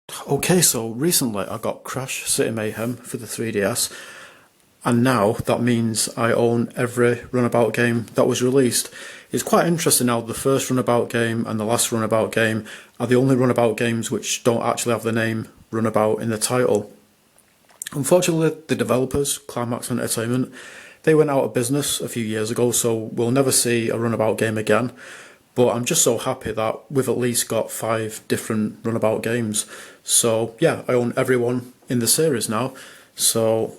Okay, so recently I got Crash City Mayhem for the 3DS, and now that means I own every Runabout game that was released. It's quite interesting now, the first Runabout game and the last Runabout game are the only Runabout games which don't actually have the name Runabout in the title. Unfortunately, the developers, Climax Entertainment, they went out of business a few years ago, so we'll never see a Runabout game again. But I'm just so happy that we've at least got 5 different Runabout games. So yeah, I own every one in the series now. So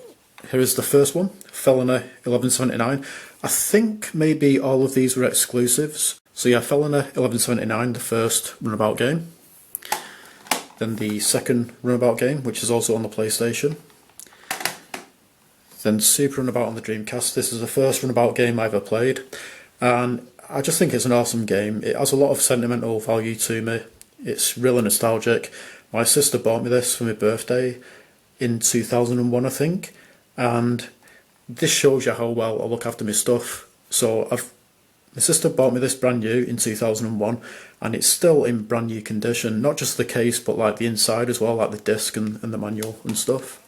here is the first one, Felony 1179. I think maybe all of these were exclusives. So yeah, Felony 1179, the first Runabout game. Then the second Runabout game, which is also on the PlayStation. Then Super Runabout on the Dreamcast. This is the first Runabout game I ever played, and I just think it's an awesome game. It has a lot of sentimental value to me. It's really nostalgic. My sister bought me this for my birthday in 2001, I think, and this shows you how well I look after my stuff. So my sister bought me this brand new in 2001, and it's still in brand new condition. Not just the case, but like the inside as well, like the disc and the manual and stuff.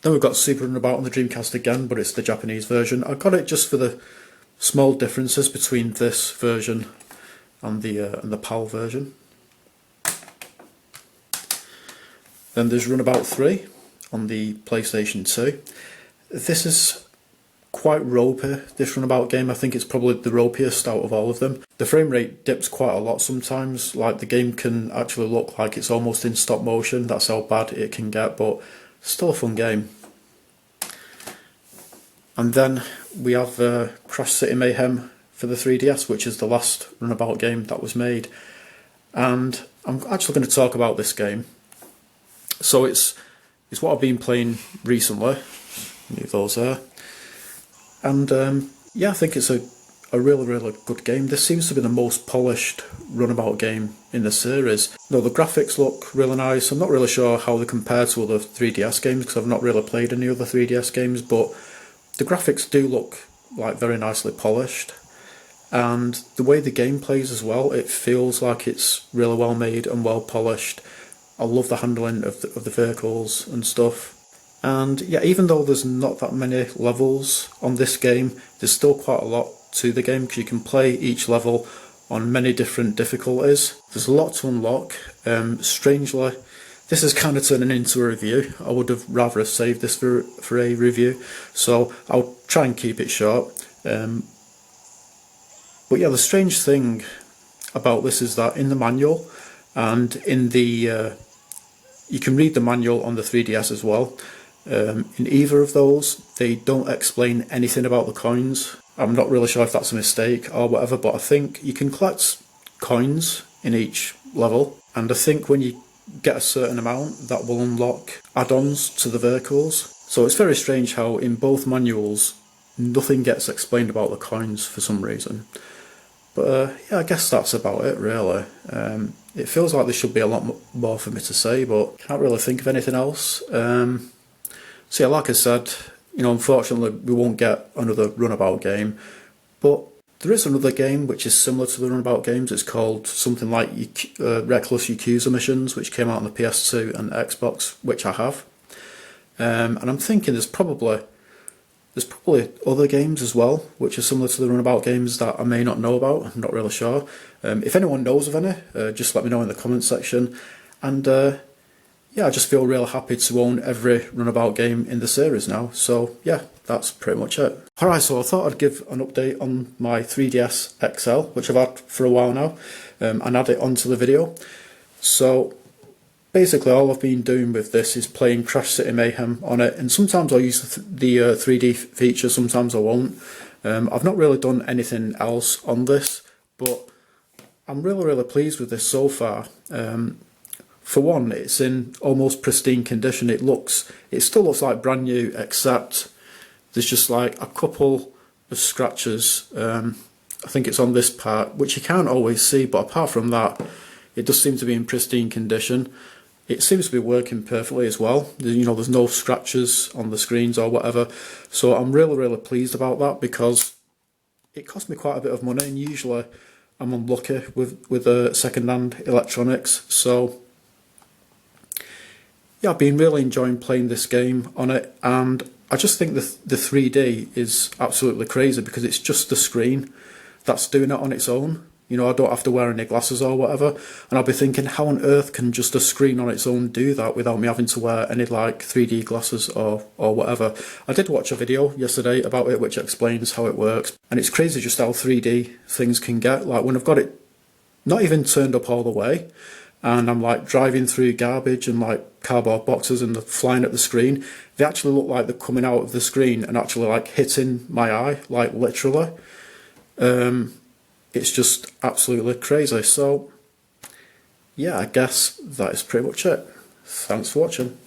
Then we've got Super Runabout on the Dreamcast again, but it's the Japanese version. I got it just for the small differences between this version and the PAL version. Then there's Runabout 3 on the PlayStation 2. This is quite ropey, this Runabout game. I think it's probably the ropiest out of all of them. The frame rate dips quite a lot sometimes, like the game can actually look like it's almost in stop motion. That's how bad it can get, but still a fun game. And then we have Crash City Mayhem for the 3DS, which is the last Runabout game that was made. And I'm actually going to talk about this game. So it's what I've been playing recently. Leave those there. And yeah, I think it's a really good game. This seems to be the most polished Runabout game in the series. No, the graphics look really nice. I'm not really sure how they compare to other 3DS games because I've not really played any other 3DS games, but the graphics do look like very nicely polished. And the way the game plays as well, it feels like it's really well made and well polished. I love the handling of the vehicles and stuff. And yeah, even though there's not that many levels on this game, there's still quite a lot to the game because you can play each level on many different difficulties. There's a lot to unlock. Strangely, this is kind of turning into a review. I would have rather have saved this for a review, so I'll try and keep it short. But yeah, the strange thing about this is that in the manual and in the you can read the manual on the 3DS as well. In either of those, they don't explain anything about the coins. I'm not really sure if that's a mistake or whatever, but I think you can collect coins in each level, and I think when you get a certain amount, that will unlock add-ons to the vehicles. So it's very strange how in both manuals, nothing gets explained about the coins for some reason. But yeah, I guess that's about it really. It feels like there should be a lot more for me to say, but can't really think of anything else. So yeah, like I said, you know, unfortunately we won't get another Runabout game, but there is another game which is similar to the Runabout games. It's called something like Reckless Yakuza Missions, which came out on the PS2 and Xbox, which I have. And I'm thinking there's probably other games as well, which are similar to the Runabout games that I may not know about. I'm not really sure. If anyone knows of any, just let me know in the comments section. And yeah, I just feel real happy to own every Runabout game in the series now. So yeah, that's pretty much it. Alright, so I thought I'd give an update on my 3DS XL, which I've had for a while now, and add it onto the video. So basically all I've been doing with this is playing Crash City Mayhem on it, and sometimes I'll use the 3D feature, sometimes I won't. I've not really done anything else on this, but I'm really pleased with this so far. For one, it's in almost pristine condition. It still looks like brand new, except there's just like a couple of scratches. I think it's on this part, which you can't always see, but apart from that, it does seem to be in pristine condition. It seems to be working perfectly as well. You know, there's no scratches on the screens or whatever. So I'm really pleased about that, because it cost me quite a bit of money, and usually I'm unlucky with second-hand electronics. So yeah, I've been really enjoying playing this game on it, and I just think the 3D is absolutely crazy because it's just the screen that's doing it on its own. You know, I don't have to wear any glasses or whatever, and I'll be thinking, how on earth can just a screen on its own do that without me having to wear any like 3D glasses or whatever. I did watch a video yesterday about it which explains how it works, and it's crazy just how 3D things can get. Like when I've got it not even turned up all the way, and I'm like driving through garbage and like cardboard boxes and they're flying at the screen, they actually look like they're coming out of the screen and actually like hitting my eye, like literally. It's just absolutely crazy. So yeah, I guess that is pretty much it. Thanks for watching.